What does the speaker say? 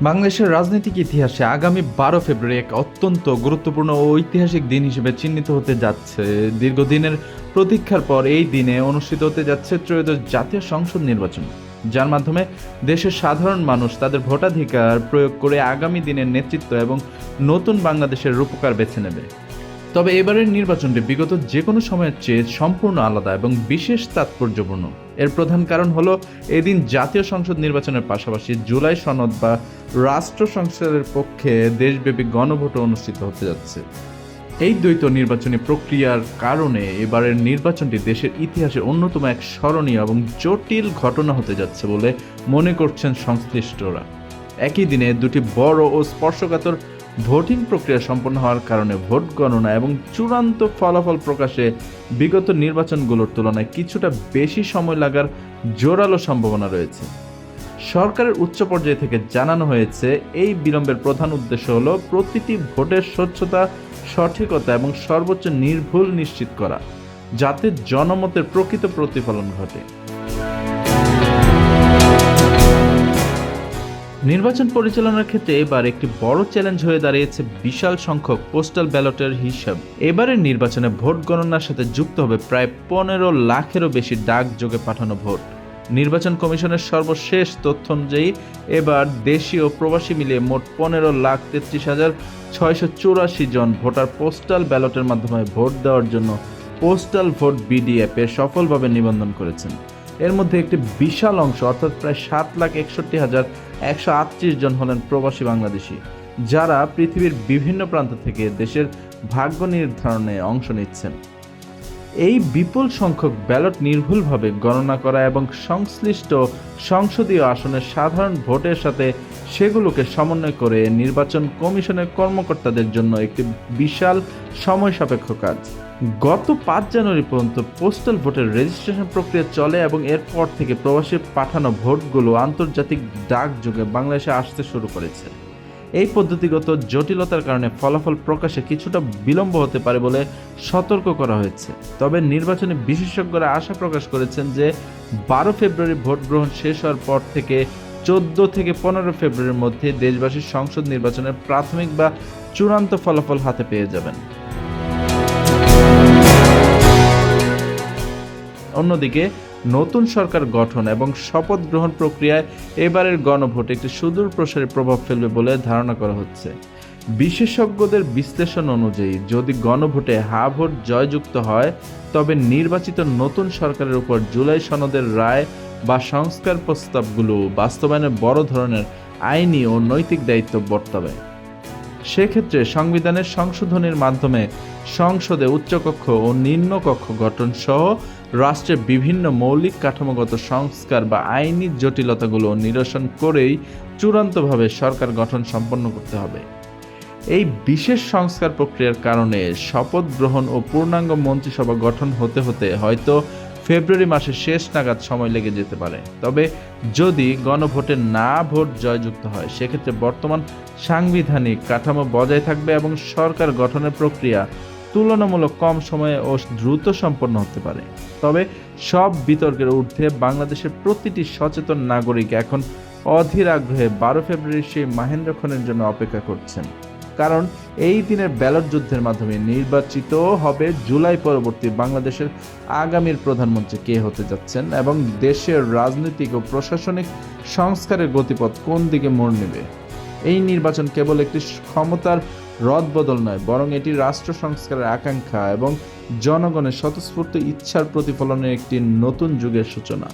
বাংলাদেশের রাজনৈতিক ইতিহাসে আগামী 12 ফেব্রুয়ারি এক অত্যন্ত গুরুত্বপূর্ণ ও ঐতিহাসিক দিন হিসেবে চিহ্নিত হতে যাচ্ছে। দীর্ঘদিনের প্রতীক্ষার পর এই দিনে অনুষ্ঠিত হতে যাচ্ছে ত্রয়োদশ জাতীয় সংসদ নির্বাচন, যার মাধ্যমে দেশের সাধারণ মানুষ তাদের ভোটাধিকার প্রয়োগ করে আগামী দিনের নেতৃত্ব এবং নতুন বাংলাদেশের রূপকার বেছে নেবে। তবে এবারের নির্বাচনটি বিগত যে কোনো সময়ের চেয়ে সম্পূর্ণ আলাদা এবং বিশেষ তাৎপর্যপূর্ণ। এর প্রধান কারণ হলো এদিন জাতীয় সংসদ নির্বাচনের পাশাপাশি জুলাই সনদ বা রাষ্ট্র সংস্কারের পক্ষে দেশব্যাপী গণভোটও অনুষ্ঠিত হতে যাচ্ছে। এই দ্বৈত নির্বাচনী প্রক্রিয়ার কারণে এবারের নির্বাচনটি দেশের ইতিহাসে অন্যতম এক স্মরণীয় এবং জটিল ঘটনা হতে যাচ্ছে বলে মনে করছেন সংশ্লিষ্টরা। একই দিনে দুটি বড় ও স্পর্শকাতর ভোটিং প্রক্রিয়া সম্পন্ন হওয়ার কারণে ভোট গণনা এবং চূড়ান্ত ফলাফল প্রকাশে বিগত নির্বাচনগুলোর তুলনায় কিছুটা বেশি সময় লাগার জোরালো সম্ভাবনা রয়েছে। সরকারের উচ্চ পর্যায় থেকে জানানো হয়েছে, এই বিলম্বের প্রধান উদ্দেশ্য হলো প্রতিটি ভোটের স্বচ্ছতা, সঠিকতা এবং সর্বোচ্চ নির্ভুল নিশ্চিত করা, যাতে জনমতের প্রকৃত প্রতিফলন ঘটে। নির্বাচন পরিচালনার ক্ষেত্রে এবার একটি বড় চ্যালেঞ্জ হয়ে দাঁড়িয়েছে বিশাল সংখ্যক পোস্টাল ব্যালটের হিসাব। এবারের নির্বাচনে ভোট গণনার সাথে যুক্ত হবে প্রায় 15 লাখেরও বেশি ডাকযোগে পাঠানো ভোট। নির্বাচন কমিশনের সর্বশেষ তথ্য অনুযায়ী এবার দেশীয় ও প্রবাসী মিলিয়ে মোট 15,33,684 জন ভোটার পোস্টাল ব্যালটের মাধ্যমে ভোট দেওয়ার জন্য পোস্টাল ভোট বিডি অ্যাপে সফলভাবে নিবন্ধন করেছেন। এর মধ্যে একটি বিশাল অংশ অর্থাৎ প্রায় 7,61,138 জন হলেন প্রবাসী বাংলাদেশি, যারা পৃথিবীর বিভিন্ন প্রান্ত থেকে দেশের ভাগ্য নির্ধারণে অংশ নিচ্ছেন। এই বিপুল সংখ্যক ব্যালট নির্ভুলভাবে গণনা করা এবং সংশ্লিষ্ট সংসদীয় আসনের সাধারণ ভোটের সাথে সেগুলোকে সমন্বয় করে নির্বাচন কমিশনের কর্মকর্তাদের জন্য একটি বিশাল সময় সাপেক্ষ কাজ। গত 5 জানুয়ারি পর্যন্ত পোস্টাল ভোটের রেজিস্ট্রেশন প্রক্রিয়া চলে এবং এরপর থেকে প্রবাসী পাঠানো ভোটগুলো আন্তর্জাতিক ডাকযোগে বাংলাদেশে আসতে শুরু করেছে। এই পদ্ধতিগত জটিলতার কারণে ফলাফল প্রকাশে কিছুটা বিলম্ব হতে পারে বলে সতর্ক করা হয়েছে। তবে নির্বাচনে বিশেষজ্ঞরা আশা প্রকাশ করেছেন যে 12 ফেব্রুয়ারি ভোট গ্রহণ শেষ হওয়ার পর থেকে 14 থেকে 15 ফেব্রুয়ারির মধ্যে দেশবাসী সংসদ নির্বাচনের প্রাথমিক বা চূড়ান্ত ফলাফল হাতে পেয়ে যাবেন। অন্যদিকে নতুন সরকার গঠন এবং শপথ গ্রহণ প্রক্রিয়ায় এবারের গণভোট একটি সুদূর প্রসারী প্রভাব ফেলবে বলে ধারণা করা হচ্ছে। বিশেষজ্ঞদের বিশ্লেষণ অনুযায়ী যদি গণভোটে হা ভোট জয়যুক্ত হয়, তবে নির্বাচিত নতুন সরকারের উপর জুলাই সনদের রায় বা সংস্কার প্রস্তাবগুলো বাস্তবায়নের বড় ধরনের আইনি ও নৈতিক দায়িত্ব বর্তাবে। সেক্ষেত্রে সংবিধানের সংশোধনের মাধ্যমে সংসদে উচ্চকক্ষ ও নিম্নকক্ষ গঠন সহ রাষ্ট্রের বিভিন্ন মৌলিক কাঠামোগত সংস্কার বা আইনি জটিলতাগুলো নিরসন করেই চূড়ান্তভাবে সরকার গঠন সম্পন্ন করতে হবে। এই বিশেষ সংস্কার প্রক্রিয়ার কারণে শপথ গ্রহণ ও পূর্ণাঙ্গ মন্ত্রিসভা গঠন হতে হতে হয়তো ফেব্রুয়ারি মাসের শেষ নাগাদ সময় লেগে যেতে পারে। তবে যদি গণভোটে না ভোট জয়যুক্ত হয়, সেক্ষেত্রে বর্তমান সাংবিধানিক কাঠামো বজায় থাকবে এবং সরকার গঠনের প্রক্রিয়া তুলনামূলক কম সময়ে ও দ্রুত সম্পন্ন হতে পারে। তবে সব বিতর্কের ঊর্ধ্বে বাংলাদেশের প্রতিটি সচেতন নাগরিক এখন অধীর আগ্রহে 12 ফেব্রুয়ারি সেই মাহেন্দ্রক্ষণের জন্য অপেক্ষা করছেন। কারণ এই দিনের ব্যালট যুদ্ধের মাধ্যমে নির্বাচিত হবে জুলাই পরবর্তী বাংলাদেশের আগামীর প্রধানমন্ত্রী কে হতে যাচ্ছেন এবং দেশের রাজনৈতিক ও প্রশাসনিক সংস্কারের গতিপথ কোন দিকে মোড় নেবে। এই নির্বাচন কেবল একটি ক্ষমতার রদবদল নয়, বরং এটি রাষ্ট্র সংস্কারের আকাঙ্ক্ষা এবং জনগণের স্বতঃস্ফূর্ত ইচ্ছার প্রতিফলনের একটি নতুন যুগের সূচনা।